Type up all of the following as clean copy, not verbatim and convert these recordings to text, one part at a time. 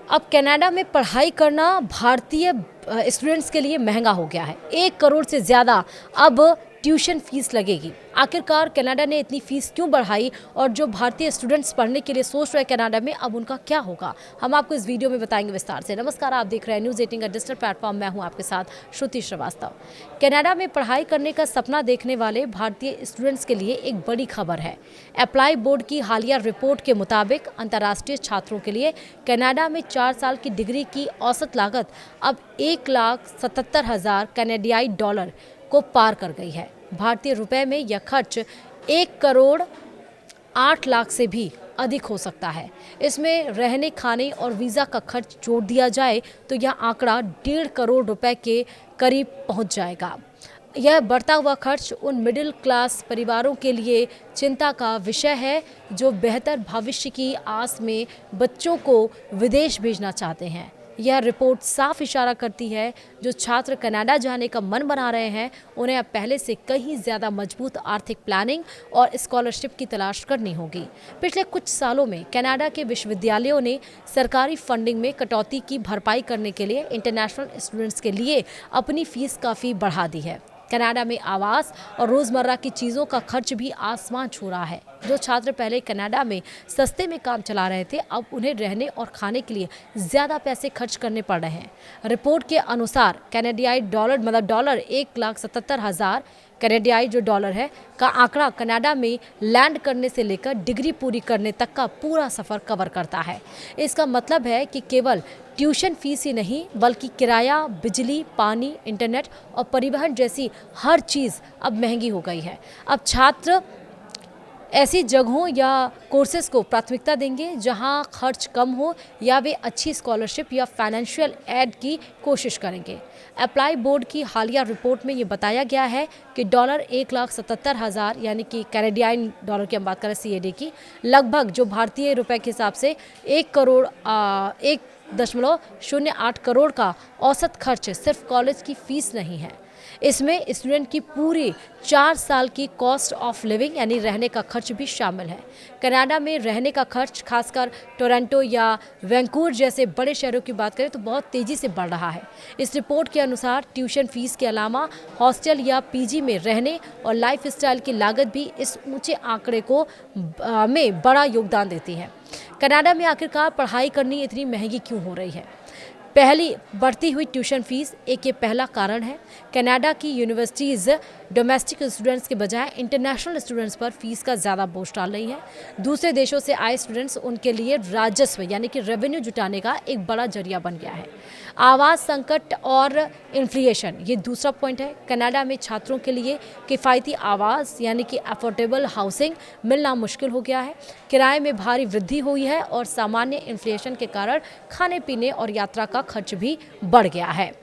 अब कनाडा में पढ़ाई करना भारतीय स्टूडेंट्स के लिए महंगा हो गया है। 1 करोड़ से ज़्यादा अब ट्यूशन फीस लगेगी। आखिरकार कनाडा ने इतनी फीस क्यों बढ़ाई और जो भारतीय स्टूडेंट्स पढ़ने के लिए सोच रहे हैं कनाडा में, अब उनका क्या होगा, हम आपको इस वीडियो में बताएंगे विस्तार से। नमस्कार, आप देख रहे हैं न्यूज़ 18 का डिजिटल प्लेटफॉर्म। मैं हूं आपके साथ श्रुति श्रीवास्तव। कनाडा में पढ़ाई करने का सपना देखने वाले भारतीय स्टूडेंट्स के लिए एक बड़ी खबर है। अप्लाई बोर्ड की हालिया रिपोर्ट के मुताबिक अंतर्राष्ट्रीय छात्रों के लिए कनाडा में 4 साल की डिग्री की औसत लागत अब 1,77,000 कनाडियाई डॉलर को पार कर गई है। भारतीय रुपए में यह खर्च 1,08,00,000 से भी अधिक हो सकता है। इसमें रहने, खाने और वीज़ा का खर्च जोड़ दिया जाए तो यह आंकड़ा 1.5 करोड़ रुपए के करीब पहुंच जाएगा। यह बढ़ता हुआ खर्च उन मिडिल क्लास परिवारों के लिए चिंता का विषय है जो बेहतर भविष्य की आस में बच्चों को विदेश भेजना चाहते हैं। यह रिपोर्ट साफ इशारा करती है जो छात्र कनाडा जाने का मन बना रहे हैं उन्हें अब पहले से कहीं ज़्यादा मजबूत आर्थिक प्लानिंग और स्कॉलरशिप की तलाश करनी होगी। पिछले कुछ सालों में कनाडा के विश्वविद्यालयों ने सरकारी फंडिंग में कटौती की भरपाई करने के लिए इंटरनेशनल स्टूडेंट्स के लिए अपनी फीस काफ़ी बढ़ा दी है। कनाडा में आवास और रोज़मर्रा की चीज़ों का खर्च भी आसमान छू रहा है। जो छात्र पहले कनाडा में सस्ते में काम चला रहे थे, अब उन्हें रहने और खाने के लिए ज़्यादा पैसे खर्च करने पड़ रहे हैं। रिपोर्ट के अनुसार कनाडियाई डॉलर डॉलर 1,77,000 कनाडियाई जो डॉलर है का आंकड़ा कनाडा में लैंड करने से लेकर डिग्री पूरी करने तक का पूरा सफ़र कवर करता है। इसका मतलब है कि केवल ट्यूशन फीस ही नहीं बल्कि किराया, बिजली, पानी, इंटरनेट और परिवहन जैसी हर चीज़ अब महंगी हो गई है। अब छात्र ऐसी जगहों या कोर्सेज को प्राथमिकता देंगे जहां खर्च कम हो या वे अच्छी स्कॉलरशिप या फाइनेंशियल एड की कोशिश करेंगे। अप्लाई बोर्ड की हालिया रिपोर्ट में ये बताया गया है कि डॉलर 1,77,000 यानी कि कैनेडियन डॉलर की हम बात करें CAD की, लगभग जो भारतीय रुपए के हिसाब से 1,08 करोड़ का औसत खर्च सिर्फ कॉलेज की फीस नहीं है। इसमें स्टूडेंट की पूरी 4 साल की कॉस्ट ऑफ लिविंग यानी रहने का खर्च भी शामिल है। कनाडा में रहने का खर्च खासकर टोरंटो या वैंकूवर जैसे बड़े शहरों की बात करें तो बहुत तेज़ी से बढ़ रहा है। इस रिपोर्ट के अनुसार ट्यूशन फीस के अलावा हॉस्टल या PG में रहने और लाइफ स्टाइल की लागत भी इस ऊंचे आंकड़े को में बड़ा योगदान देती है। कनाडा में आखिरकार पढ़ाई करनी इतनी महंगी क्यों हो रही है? पहली, बढ़ती हुई ट्यूशन फीस एक ये पहला कारण है। कनाडा की यूनिवर्सिटीज़ डोमेस्टिक स्टूडेंट्स के बजाय इंटरनेशनल स्टूडेंट्स पर फीस का ज़्यादा बोझ डाल रही है। दूसरे देशों से आए स्टूडेंट्स उनके लिए राजस्व यानी कि रेवेन्यू जुटाने का एक बड़ा जरिया बन गया है। आवास संकट और इन्फ्लेशन ये दूसरा पॉइंट है। कनाडा में छात्रों के लिए किफ़ायती आवास यानी कि अफोर्डेबल हाउसिंग मिलना मुश्किल हो गया है। किराए में भारी वृद्धि हुई है और सामान्य इन्फ्लेशन के कारण खाने पीने और यात्रा का खर्च भी बढ़ गया है।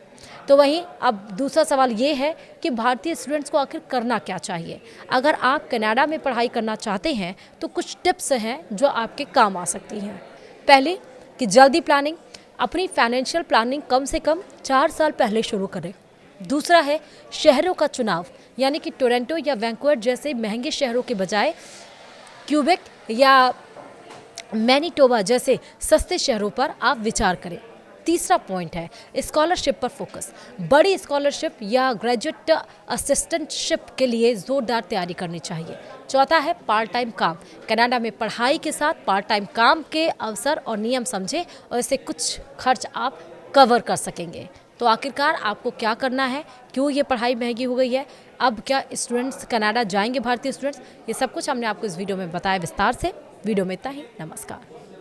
तो वहीं अब दूसरा सवाल ये है कि भारतीय स्टूडेंट्स को आखिर करना क्या चाहिए। अगर आप कनाडा में पढ़ाई करना चाहते हैं तो कुछ टिप्स हैं जो आपके काम आ सकती हैं। पहले कि जल्दी प्लानिंग, अपनी फाइनेंशियल प्लानिंग कम से कम 4 साल पहले शुरू करें। दूसरा है शहरों का चुनाव, यानी कि टोरंटो या वैंकूवर जैसे महंगे शहरों के बजाय क्यूबेक या मैनीटोबा जैसे सस्ते शहरों पर आप विचार करें। तीसरा पॉइंट है स्कॉलरशिप पर फोकस। बड़ी स्कॉलरशिप या ग्रेजुएट असिस्टेंटशिप के लिए जोरदार तैयारी करनी चाहिए। चौथा है पार्ट टाइम काम। कनाडा में पढ़ाई के साथ पार्ट टाइम काम के अवसर और नियम समझें और इससे कुछ खर्च आप कवर कर सकेंगे। तो आखिरकार आपको क्या करना है, क्यों ये पढ़ाई महंगी हो गई है, अब क्या स्टूडेंट्स कनाडा जाएंगे भारतीय स्टूडेंट्स, ये सब कुछ हमने आपको इस वीडियो में बताया विस्तार से। वीडियो में इतना ही। नमस्कार।